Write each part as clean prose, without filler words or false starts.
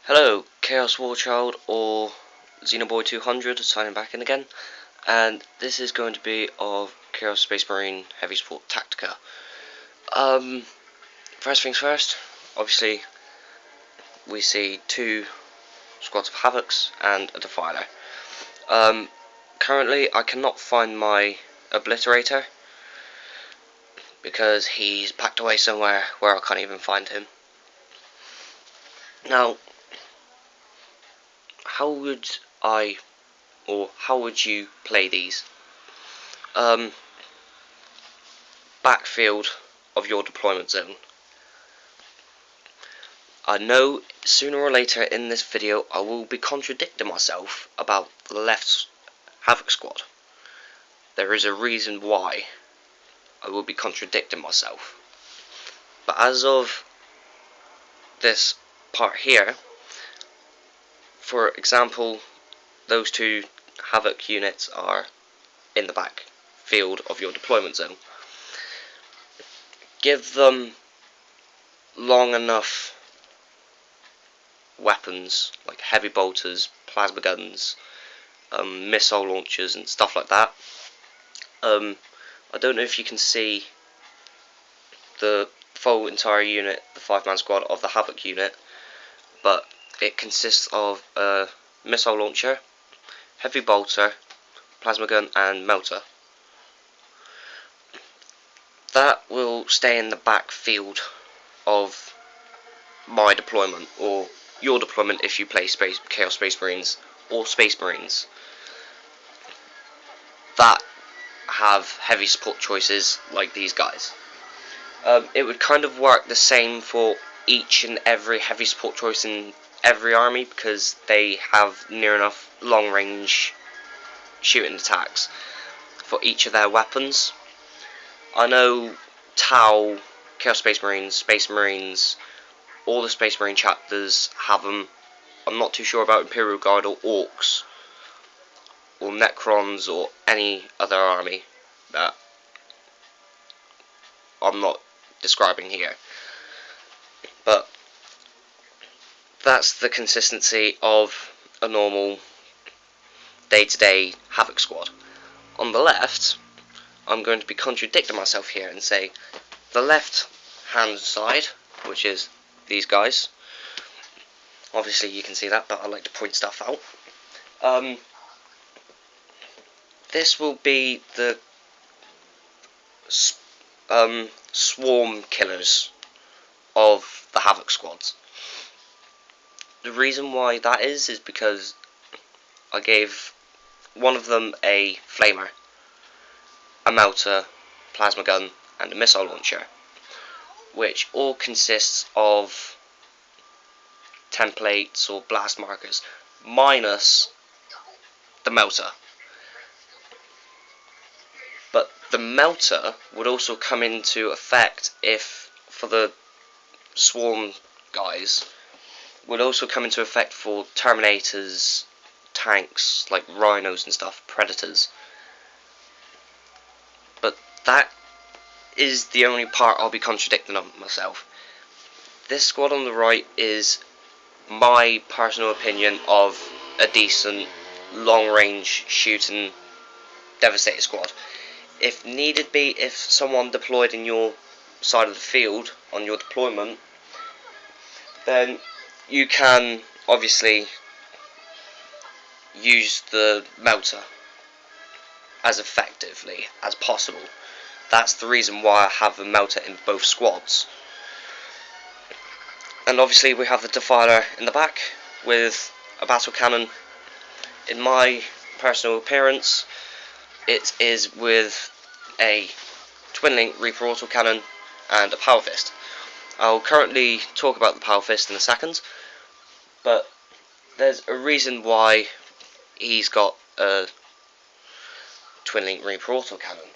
Hello, Chaos Warchild or Xenoboy 200 signing back in again, and this is going to be of Chaos Space Marine Heavy Support Tactica. First things first, obviously we see two squads of Havocs and a Defiler. Currently I cannot find my Obliterator because he's packed away somewhere where I can't even find him. Now, how would you play these? Backfield of your deployment zone. I know sooner or later in this video I will be contradicting myself about the left's Havoc squad. There is a reason why I will be contradicting myself. But as of this part here, for example, those two Havoc units are in the back field of your deployment zone. Give them long enough weapons like heavy bolters, plasma guns, missile launchers and stuff like that. I don't know if you can see the full entire unit, the 5-man squad of the Havoc unit, but it consists of a missile launcher, heavy bolter, plasma gun and melter. That will stay in the back field of my deployment, or your deployment if you play Chaos Space Marines or Space Marines that have heavy support choices like these guys. It would kind of work the same for each and every heavy support choice in every army because they have near enough long range shooting attacks for each of their weapons. I know Tau, Chaos Space Marines, all the Space Marine chapters have them. I'm not too sure about Imperial Guard or Orcs or Necrons or any other army that I'm not describing here. But that's the consistency of a normal day-to-day Havoc squad. On the left, I'm going to be contradicting myself here and say the left hand side, which is these guys. Obviously you can see that, but I like to point stuff out. This will be the swarm killers of the Havoc squads. The reason why that is because I gave one of them a flamer, a melter, plasma gun and a missile launcher, which all consists of templates or blast markers minus the melter. But the melter would also come into effect if, for the swarm guys, would also come into effect for Terminators, tanks like Rhinos and stuff, Predators. But that is the only part I'll be contradicting on myself. This squad on the right is my personal opinion of a decent long range shooting devastator squad. If needed be, if someone deployed in your side of the field on your deployment, then you can obviously use the melter as effectively as possible. That's the reason why I have a melter in both squads. And obviously we have the Defiler in the back with a battle cannon. In my personal appearance, it is with a twin-link Reaper autocannon and a power fist. I'll currently talk about the power fist in a second, but there's a reason why he's got a twin-link Reaper autocannon,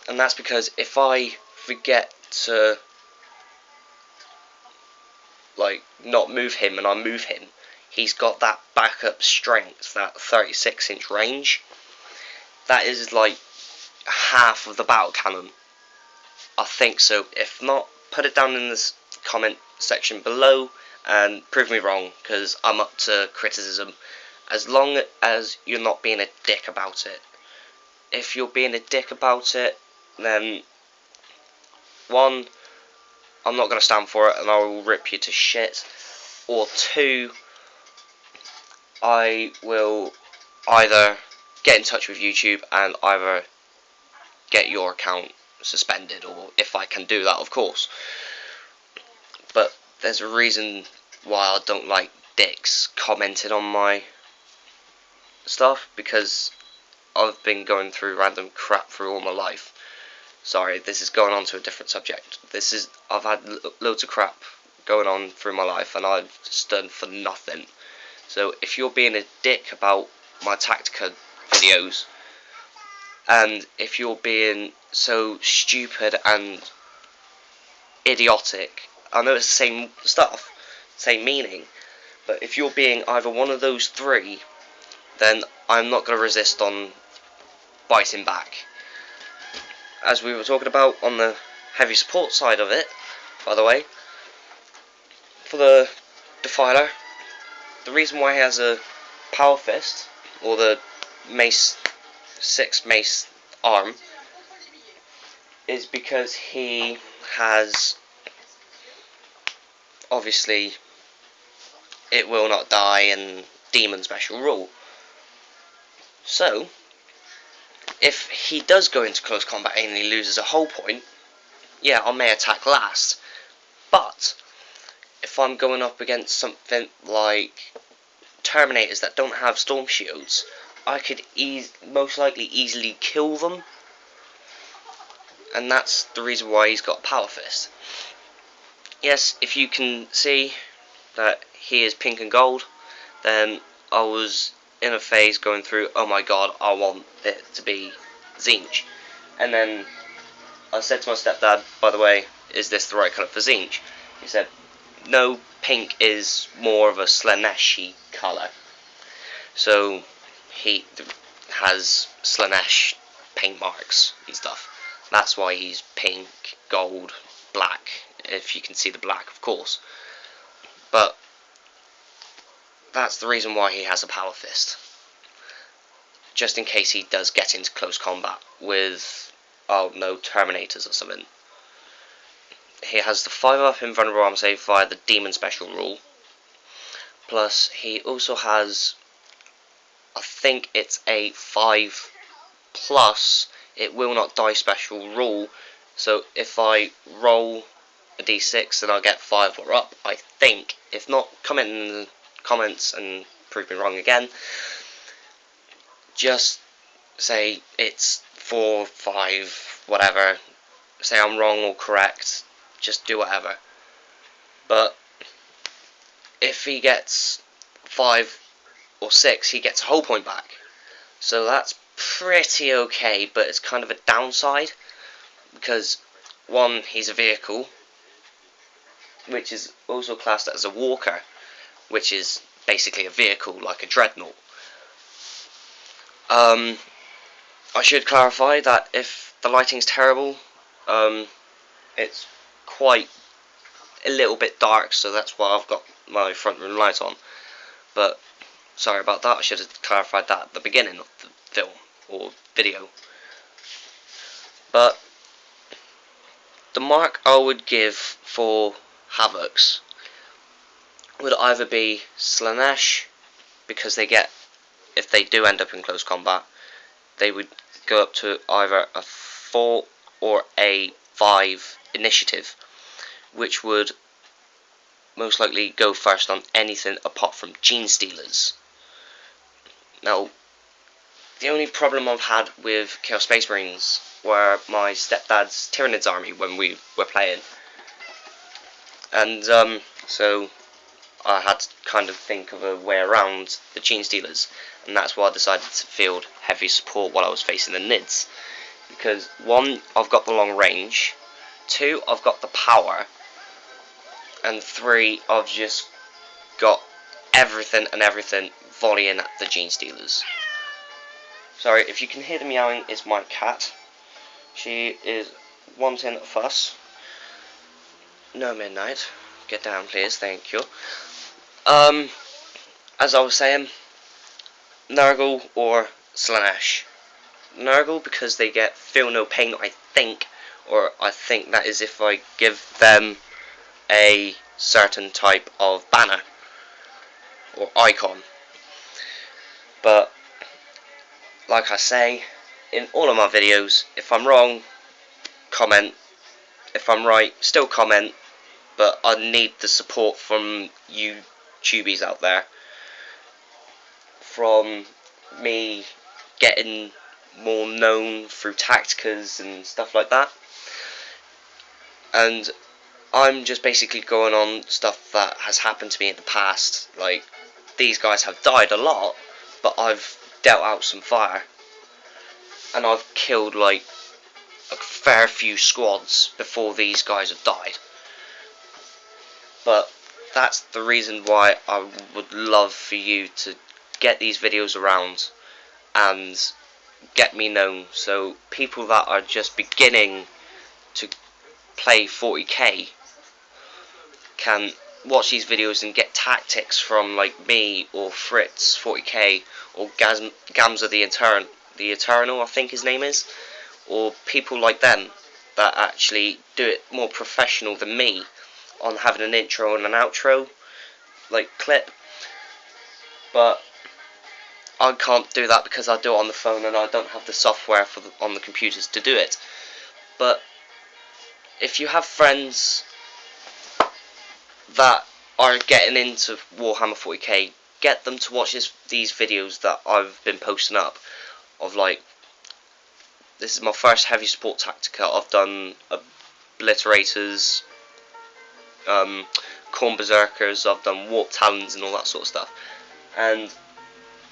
and that's because if I forget to not move him and I move him, he's got that backup strength, that 36-inch range. That is like half of the battle cannon. I think so. If not, put it down in the comment section below and prove me wrong, because I'm up to criticism, as long as you're not being a dick about it. If you're being a dick about it, then one, I'm not going to stand for it and I will rip you to shit, or two, I will either get in touch with YouTube and either get your account suspended, or if I can do that, of course. But there's a reason why I don't like dicks commenting on my stuff, because I've been going through random crap through all my life. Sorry, this is going on to a different subject. I've had loads of crap going on through my life, and I've just done for nothing. So if you're being a dick about my tactica videos, and if you're being so stupid and idiotic, I know it's the same stuff, same meaning, but if you're being either one of those three, then I'm not going to resist on biting back. As we were talking about on the heavy support side of it, by the way, for the Defiler, the reason why he has a power fist, or the mace, 6 mace arm, is because he has, obviously, it will not die and demon special rule. So, if he does go into close combat and he loses a whole point, yeah, I may attack last. But if I'm going up against something like Terminators that don't have storm shields, I could most likely easily kill them. And that's the reason why he's got Power Fist. Yes, if you can see that he is pink and gold, then I was in a phase going through, oh my god, I want it to be Zinch. And then I said to my stepdad, by the way, is this the right colour for Zinch? He said, no, pink is more of a Slaneshi colour. So he has Slanesh paint marks and stuff. That's why he's pink, gold, black, if you can see the black, of course. But that's the reason why he has a Power Fist. Just in case he does get into close combat with, oh no, Terminators or something. He has the 5-up invulnerable armor save via the Demon Special rule. Plus, he also has, I think it's a 5+, it will not die special rule. So if I roll a d6 then I'll get 5 or up, I think. If not, comment in the comments and prove me wrong again. Just say it's 4, 5, whatever. Say I'm wrong or correct. Just do whatever. But if he gets 5 or 6, he gets a whole point back. So that's pretty okay, but it's kind of a downside. Because, one, he's a vehicle, which is also classed as a walker, which is basically a vehicle, like a dreadnought. I should clarify that if the lighting's terrible, it's quite a little bit dark, so that's why I've got my front room light on. But sorry about that, I should have clarified that at the beginning of the film or video. But the mark I would give for Havocs would either be Slanesh, because they get, if they do end up in close combat, they would go up to either a 4 or a 5 initiative, which would most likely go first on anything apart from Gene Stealers. Now, the only problem I've had with Chaos Space Marines were my stepdad's Tyranids army when we were playing. And so I had to kind of think of a way around the Gene Stealers, and that's why I decided to field heavy support while I was facing the Nids. Because 1, I've got the long range, 2, I've got the power, and 3, I've just got everything volleying at the Gene Stealers. Sorry, if you can hear the meowing, it's my cat. She is wanting a fuss. No, Midnight. Get down, please. Thank you. As I was saying, Nurgle or Slanesh. Nurgle because they get feel no pain, I think, or I think that is if I give them a certain type of banner or icon. But like I say in all of my videos, if I'm wrong, comment. If I'm right, still comment. But I need the support from you tubies out there, from me getting more known through tacticas and stuff like that. And I'm just basically going on stuff that has happened to me in the past. Like, these guys have died a lot, but I've dealt out some fire. And I've killed, like, a fair few squads before these guys have died. But that's the reason why I would love for you to get these videos around and get me known, so people that are just beginning to play 40k can watch these videos and get tactics from like me or Fritz 40k or Gamza the Eternal, I think his name is, or people like them that actually do it more professional than me on having an intro and an outro like clip. But I can't do that because I do it on the phone and I don't have the software on the computers to do it. But if you have friends that are getting into Warhammer 40k, get them to watch these videos that I've been posting up. Of like, this is my first heavy support tactica. I've done obliterators, corn berserkers, I've done warp talons and all that sort of stuff. And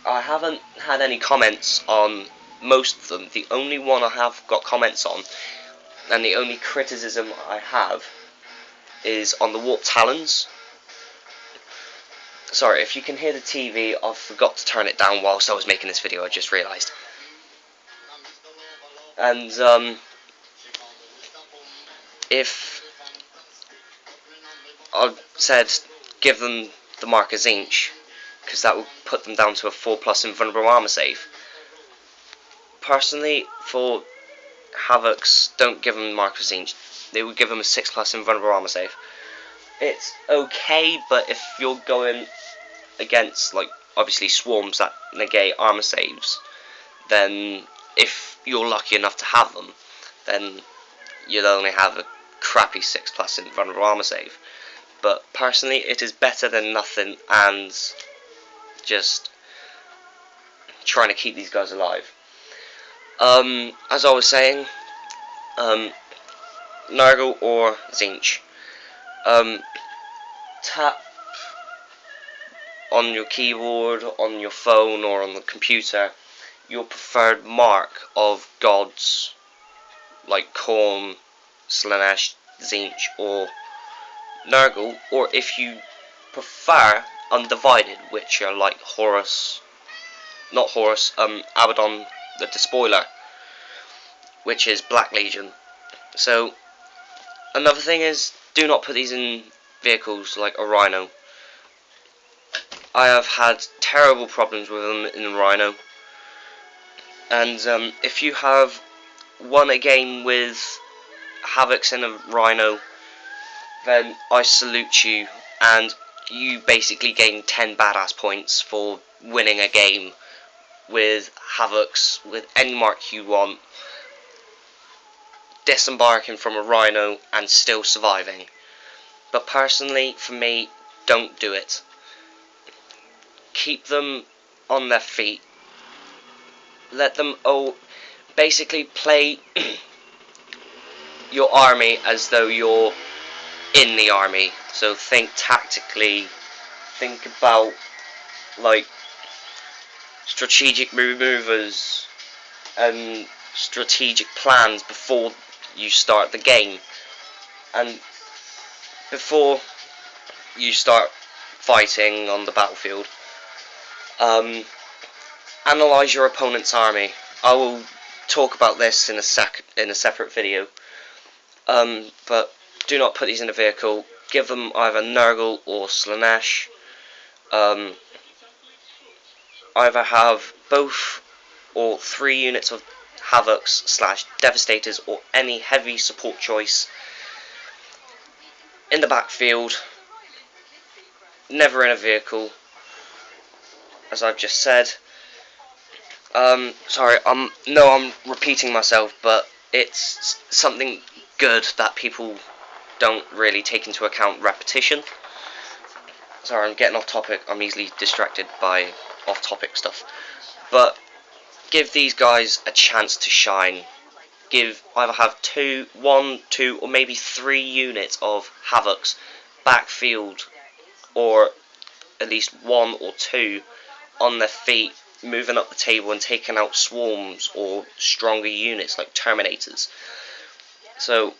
I haven't had any comments on most of them. The only one I have got comments on, and the only criticism I have, is on the warp talons. Sorry, if you can hear the TV, I forgot to turn it down whilst I was making this video, I just realised. And, if I said give them the mark as inch, because that would put them down to a 4+ invulnerable armor save. Personally, for Havocs, don't give them mark as inch. They would give them a 6+ invulnerable armor save. It's okay, but if you're going against, like, obviously swarms that negate armor saves, then if you're lucky enough to have them, then you'll only have a crappy 6+ invulnerable armor save. But personally, it is better than nothing, and just trying to keep these guys alive. As I was saying, Nurgle or Tzeentch. Tap on your keyboard, on your phone, or on the computer your preferred mark of gods like Khorne, Slanesh, Tzeentch, or Nurgle, or if you prefer Undivided, which are like Abaddon the Despoiler, which is Black Legion. So, another thing is, do not put these in vehicles like a Rhino. I have had terrible problems with them in Rhino. And if you have won a game with Havocs in a Rhino, then I salute you, and you basically gain 10 badass points for winning a game with Havocs, with any mark you want, disembarking from a Rhino and still surviving. But personally, for me, don't do it. Keep them on their feet. Let them basically play your army as though you're in the army. So think tactically, think about like strategic maneuvers and strategic plans before you start the game, and before you start fighting on the battlefield. Analyze your opponent's army. I will talk about this in a separate video. But do not put these in a vehicle. give them either Nurgle or Slanesh. Either have both or 3 units of Havocs / Devastators or any heavy support choice in the backfield, never in a vehicle, as I've just said. Sorry, I'm repeating myself, but it's something good that people don't really take into account repetition. Sorry, I'm getting off topic. I'm easily distracted by off-topic stuff. But give these guys a chance to shine. Either have 1, 2, or maybe 3 units of Havocs backfield, or at least 1 or 2 on their feet, moving up the table and taking out swarms or stronger units like Terminators. So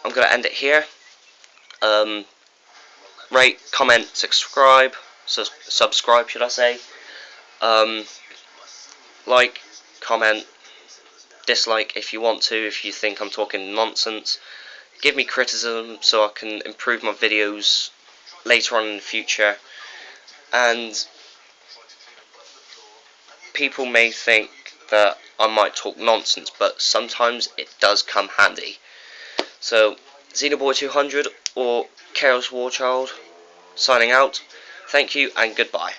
I'm going to end it here. Rate, comment, subscribe, should I say. Like, comment, dislike if you want to, if you think I'm talking nonsense. Give me criticism so I can improve my videos later on in the future. And people may think that I might talk nonsense, but sometimes it does come handy. So, Xenoboy200 or Chaos Warchild signing out. Thank you and goodbye.